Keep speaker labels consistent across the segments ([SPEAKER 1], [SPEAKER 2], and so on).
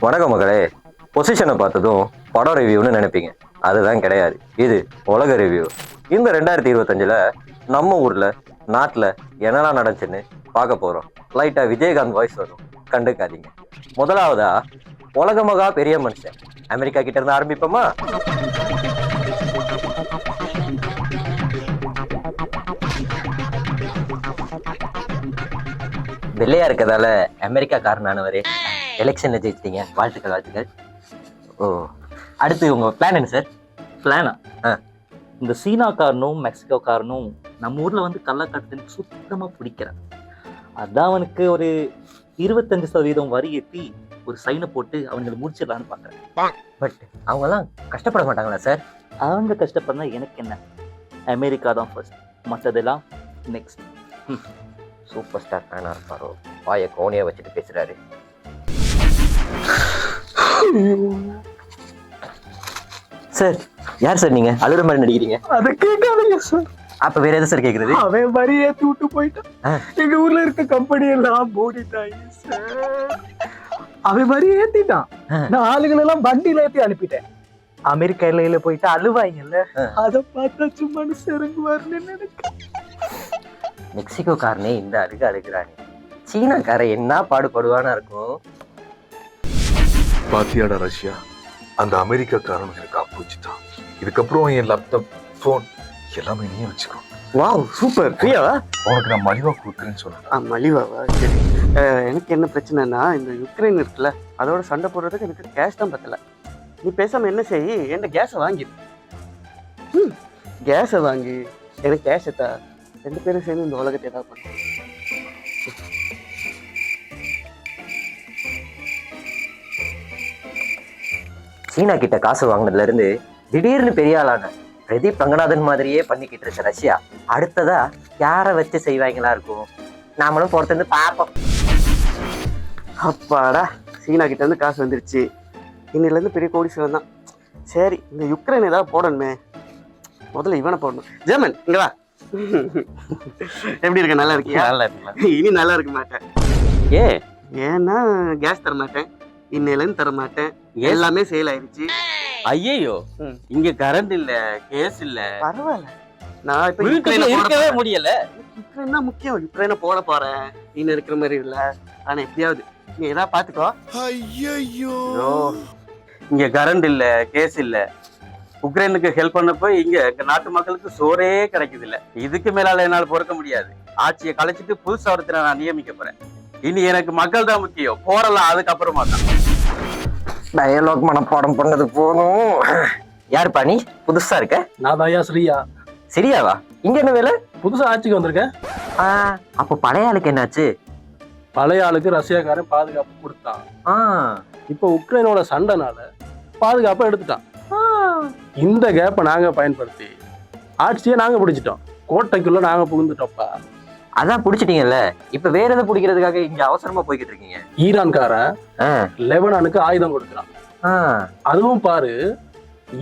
[SPEAKER 1] வணக்கம் மகளே. பொசிஷனை பார்த்ததும் படம் ரிவ்யூன்னு நினைப்பீங்க. அதுதான் கிடையாது, இது உலக ரிவ்யூ. இந்த 2025ல் நம்ம ஊர்ல நாட்டில் என்னெல்லாம் நடந்துச்சுன்னு பார்க்க போறோம். லைட்டா விஜயகாந்த் வாய்ஸ் வரும், கண்டுக்காதீங்க. முதலாவதா உலக மகா பெரிய மனுஷன் அமெரிக்கா கிட்ட இருந்து ஆரம்பிப்போமா? வெள்ளையா இருக்கதால அமெரிக்கா காரனானவரே, எலெக்ஷன்ல ஜெயிச்சிட்டீங்க, வாழ்த்துக்கள் வாழ்த்துக்கள். ஓ, அடுத்து உங்க பிளான் என்ன சார்?
[SPEAKER 2] பிளானா? இந்த சீனாக்காரனும் மெக்சிகோக்காரனும் நம்ம ஊர்ல வந்து கள்ளக்காட்டுக்கு சுத்தமா பிடிக்கிறேன். அதான் அவனுக்கு ஒரு 25% வரி ஏற்றி ஒரு சைனை போட்டு அவங்களை முடிச்சிடலான்னு பாக்குறேன்.
[SPEAKER 1] பட் அவங்கெல்லாம் கஷ்டப்பட மாட்டாங்களா சார்?
[SPEAKER 2] அவங்க கஷ்டப்படுறா எனக்கு என்ன, அமெரிக்கா தான் ஃபர்ஸ்ட், மற்றதெல்லாம் நெக்ஸ்ட்.
[SPEAKER 1] சூப்பர் ஸ்டார் ஃபேனா இருப்பாரோ? வாயை கோணியா வச்சுட்டு பேசுறாரு. சார் யார் சார் நீங்க? அழுற மாதிரி நடிக்கிறீங்க.
[SPEAKER 3] அதை கேட்காதீங்க சார்.
[SPEAKER 1] அப்ப வேற எது சார் கேக்குறது?
[SPEAKER 3] அவன் வரி ஏத்தி விட்டு போயிட்டான். எங்க ஊர்ல இருக்க கம்பெனி எல்லாம் மூடிட்டாங்க சார். அவன் வரி ஏத்திட்டான். நான் ஆளுகள் எல்லாம் வண்டியில ஏத்தி அனுப்பிட்டேன். அமெரிக்கா எல்லையில போயிட்டு அழுவாங்கல்ல, அதை பார்த்தா சும்மா செருங்குவாருன்னு நினைக்கிறேன்.
[SPEAKER 1] மெக்சிகோக்காரனே இந்த அழுகிறானே, சீனாக்காரன் என்ன பாடுபடுவானா இருக்கும்.
[SPEAKER 4] பாத்தியாடா ரஷ்யா, அந்த அமெரிக்காக்காரன் எனக்கு அப்போச்சுதான். இதுக்கப்புறம் என் லேப்டாப், போன் எல்லாமே நீயே வச்சுக்கோ.
[SPEAKER 3] Wow super. ஃப்ரீயாவா?
[SPEAKER 4] உனக்கு நான் மலிவா கொடுக்குறேன்னு சொன்னேன்.
[SPEAKER 3] மலிவாவா? சரி. எனக்கு என்ன பிரச்சனைனா, இந்த யுக்ரைன் இருக்குல்ல, அதோட சண்டை போடுறதுக்கு எனக்கு கேஷ் தான் பத்தல. நீ பேசாம என்ன செய், என்ன கேஸை வாங்கிடு. கேஸை வாங்கி எனக்கு கேஷை தா, ரெண்டு பேரும் சேர்ந்து இந்த உலகத்தை ஏதாவது பண்ணுவோம்.
[SPEAKER 1] சீனா கிட்ட காசு வாங்கினதுல இருந்து திடீர்னு பெரிய ஆளான பிரதீப் ரங்கநாதன் மாதிரியே பண்ணிக்கிட்டு இருக்க ரஷ்யா அடுத்ததா யாரை வச்சு செய்வாங்களா இருக்கும்? நாமளும் பொறுத்து பார்ப்போம்.
[SPEAKER 3] அப்பாடா, சீனா கிட்ட இருந்து காசு வந்துருச்சு. இன்னில இருந்து பெரிய கோடீஸ்வரன் தான். சரி, இந்த யுக்ரைன் ஏதாவது போடணுமே. முதல்ல இவனை போடணும். ஜெர்மன் இங்க வா. எப்படி இருக்க? நல்லா இருக்கியா?
[SPEAKER 1] நல்லா இருக்குங்களா?
[SPEAKER 3] இனி நல்லா இருக்க மாட்டேன். ஏன்னா கேஸ் தர மாட்டேன், இன்னையில இருந்து தர மாட்டேன். எல்லாமே சேல் ஆயிடுச்சு.
[SPEAKER 1] ஐயோ, இங்க கரண்ட் இல்ல, கேஸ் இல்ல.
[SPEAKER 3] பரவாயில்ல, நான் இப்ப
[SPEAKER 1] இருக்கவே முடியல.
[SPEAKER 3] யுக்ரைன் தான் முக்கியம். யுக்ரைனை போட போறேன். இன்னும் இருக்கிற மாதிரி இல்ல, ஆனா எப்படியாவது நீ ஏதாவது பாத்துக்கோ.
[SPEAKER 4] ஐயோ,
[SPEAKER 1] இங்க கரண்ட் இல்ல, கேஸ் இல்ல, உக்ரைனுக்கு ஹெல்ப் பண்ண போய் இங்க நாட்டு மக்களுக்கு சோறே கிடைக்குது இல்ல. இதுக்கு மேலால என்னால பொறுக்க முடியாது. ஆட்சியை கலைச்சிட்டு புதுசா ஒருத்தரை நான் நியமிக்க போறேன். இனி எனக்கு மக்கள் தான் முக்கியம். போறலாம் அதுக்கப்புறமா தான். டயலாக் மனப்பாடம் பண்ணது போதும். யாருப்பா நீ? புதுசா இருக்க?
[SPEAKER 5] நான் தாயா ஸ்ரீயா.
[SPEAKER 1] சரியாவா? இங்க என்ன வேலை?
[SPEAKER 5] புதுசா ஆட்சிக்கு வந்திருக்கேன்.
[SPEAKER 1] அப்ப பழைய ஆளுக்கு என்னாச்சு?
[SPEAKER 5] பழைய ஆளுக்கு ரஷ்யாக்காரன் பாதுகாப்பு கொடுத்தான். இப்ப உக்ரைனோட சண்டைனால பாதுகாப்பை எடுத்துட்டான். இந்த கேப்பை நாங்க பயன்படுத்தி ஆட்சியை நாங்க பிடிச்சிட்டோம். கோட்டைக்குள்ள நாங்க புகுந்துட்டோம்ப்பா.
[SPEAKER 1] அதான் பிடிச்சிட்டீங்கல்ல, இப்ப வேற எதை பிடிக்கிறதுக்காக இங்க அவசரமா போய்கிட்டு இருக்கீங்க?
[SPEAKER 5] ஈரான்காரன் லெபனானுக்கு ஆயுதம் கொடுக்குறான். அதுவும் பாரு,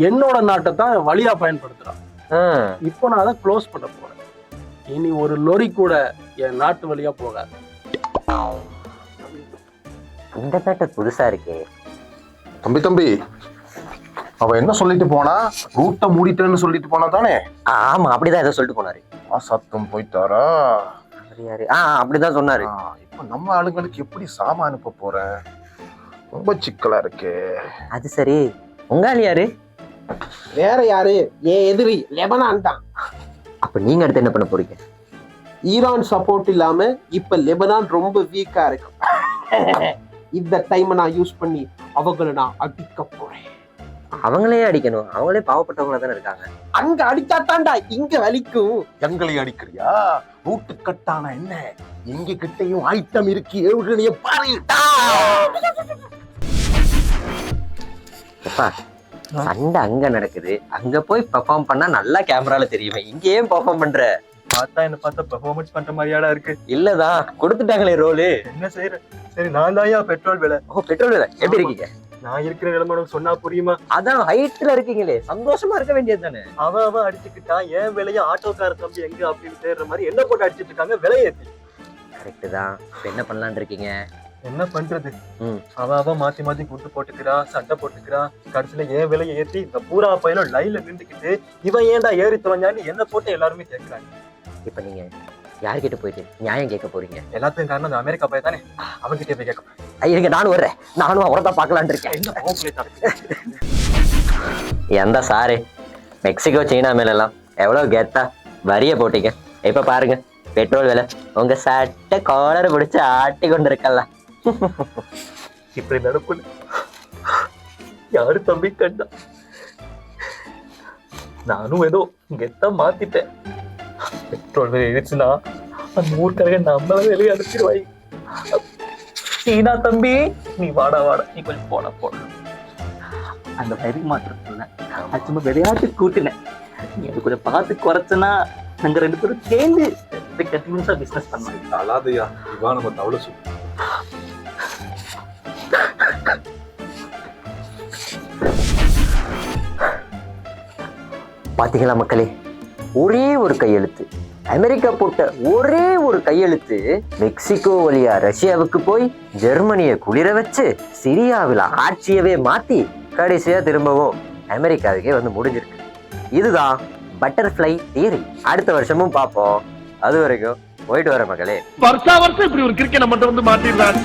[SPEAKER 5] என்னோட நாட்டை தான் வழியா பயன்படுத்துறான். இப்போ நான் அதை க்ளோஸ் பண்ண போறேன். இனி ஒரு லொரி கூட என் நாட்டு வழியா போகாது.
[SPEAKER 1] இந்த பேட்டர் புதுசா இருக்கே.
[SPEAKER 4] தம்பி, அவன் என்ன சொல்லிட்டு போனா? ரூட்டை மூடிட்டேன்னு சொல்லிட்டு போனா தானே?
[SPEAKER 1] ஆமா, அப்படிதான் ஏதோ சொல்லிட்டு போனாரு.
[SPEAKER 4] சத்தம் போயிட்டாரா?
[SPEAKER 1] அப்படிதான் சொன்னாரு.
[SPEAKER 4] இப்ப நம்ம ஆளுங்களுக்கு எப்படி சாமான் அனுப்ப போறேன்? ரொம்ப சிக்கலா இருக்கு.
[SPEAKER 1] அது சரி, உங்க ஆள் யாரு?
[SPEAKER 6] வேற யாரு? என் எதிரி லெபனான் தான்.
[SPEAKER 1] அப்ப நீங்க அடுத்து என்ன பண்ண போறீங்க?
[SPEAKER 6] ஈரான் சப்போர்ட் இல்லாம இப்ப லெபனான் ரொம்ப வீக்கா இருக்கு. இந்த டைம் நான் யூஸ் பண்ணி அவங்களை நான் அடிக்க போறேன்.
[SPEAKER 1] அவங்களே அடிக்கணும்? அவங்களே பாவப்பட்டவங்களா தானே இருக்காங்க.
[SPEAKER 6] அங்க அடிச்சா தாண்டா இங்க வலிக்கும்.
[SPEAKER 4] எங்களை அடிக்கிறியா? ரூட்டு கட்டான என்ன? எங்க கிட்டையும் ஐட்டம் இருக்கு, ஏவுகணைய பாருட்டா.
[SPEAKER 1] சண்டை அங்க நடக்குது, அங்க போய் பெர்ஃபார்ம் பண்ணா நல்லா கேமரால தெரியுமே, இங்க ஏன் பெர்ஃபார்ம் பண்ற?
[SPEAKER 3] என்ன பார்த்தா பெர்ஃபார்மன்ஸ் பண்ற மாதிரியாடா இருக்கு.
[SPEAKER 1] இல்லதான், கொடுத்துட்டாங்களே ரோலு.
[SPEAKER 3] என்ன செய்யற? சரி, நான் தான் பெட்ரோல் விலை.
[SPEAKER 1] பெட்ரோல் விலை எப்படி இருக்கீங்க?
[SPEAKER 3] நான் இருக்கிற நிலைமை சொன்னா புரியுமா?
[SPEAKER 1] அதான் ஹைட்ல இருக்கீங்களே, சந்தோஷமா இருக்க வேண்டியது தானே.
[SPEAKER 3] அவ அடிச்சுக்கிட்டான், ஏன் விலைய ஆட்டோக்கார தம்பி எங்க அப்படின்னு தேடுற மாதிரி என்ன போட்டு அடிச்சிட்டு இருக்காங்க விலையேத்தி.
[SPEAKER 1] கரெக்ட் தான். என்ன பண்ணலான் இருக்கீங்க?
[SPEAKER 3] என்ன பண்றது
[SPEAKER 7] ம்.
[SPEAKER 3] அவன் மாத்தி மாத்தி குண்டு போட்டுக்கிறா, சண்டை போட்டுக்கிறா. கடைசியில ஏன் விலையை ஏத்தி இந்த பூரா பையில லைன்ல நின்றுக்கிட்டு இவன் ஏன்டா ஏறி தொலைஞ்சான்னு என்ன போட்டு எல்லாருமே கேட்கிறாங்க.
[SPEAKER 7] இப்ப நீங்க யார்கிட்ட போயிட்டு நியாயம் கேட்க போறீங்க?
[SPEAKER 3] எல்லாத்துக்கும் காரணம் அந்த அமெரிக்கா பையன் தானே. அவன்கிட்ட போய் கேட்க
[SPEAKER 7] இருங்க, நானும் வர்றேன். நானும் அவரை தான் பார்க்கலான் இருக்கேன்.
[SPEAKER 3] என்ன பாவம் நடக்குது?
[SPEAKER 7] எந்த சாரு மெக்சிகோ சீனா மேலாம் எவ்வளவு கெத்தா வரிய போட்டீங்க. இப்ப பாருங்க பெட்ரோல் விலை உங்க சட்டை காலரை பிடிச்சு ஆட்டி கொண்டு இருக்கல.
[SPEAKER 2] இப்படி நடப்பு யாரு தம்பி கண்டா? நானும் ஏதோ கெத்தான் மாத்திட்டேன். பெட்ரோல் விலை எழுச்சுன்னா அந்த ஊர்க்காரங்க நம்மள வெளியே அனுப்பிடுவாய். சீனா தம்பி நீ வாடா நீ கொஞ்சம் போட அந்த வரி மாற்றத்துல அது சும்மா விளையாட்டு கூட்டினேன். நீ அது கொஞ்சம் பார்த்து குறைச்சனா நாங்க 2 பேரும் சேர்ந்து கண்டினியூஸா பிசினஸ் பண்ணலாம்.
[SPEAKER 4] அழாதையா, இவா நம்ம தவளை சொல்லு.
[SPEAKER 7] பாத்தீங்களா மக்களே, ஒரே ஒரு கையெழுத்து, அமெரிக்கா போட்ட ஒரே ஒரு கையெழுத்து மெக்சிகோ வழியா ரஷ்யாவுக்கு போய் ஜெர்மனியை குளிர வச்சு சிரியாவில் ஆட்சியவே மாத்தி கடைசியா திரும்பவும் அமெரிக்காவுக்கே வந்து முடிஞ்சிருக்கு. இதுதான் பட்டர்ஃப்ளை தியரி. அடுத்த வருஷமும் பார்ப்போம். அது வரைக்கும் போயிட்டு வர மக்களே.
[SPEAKER 5] வருஷம் இப்படி ஒரு கிரிக்கெட் மட்டும் வந்து மாட்டிடுறான்.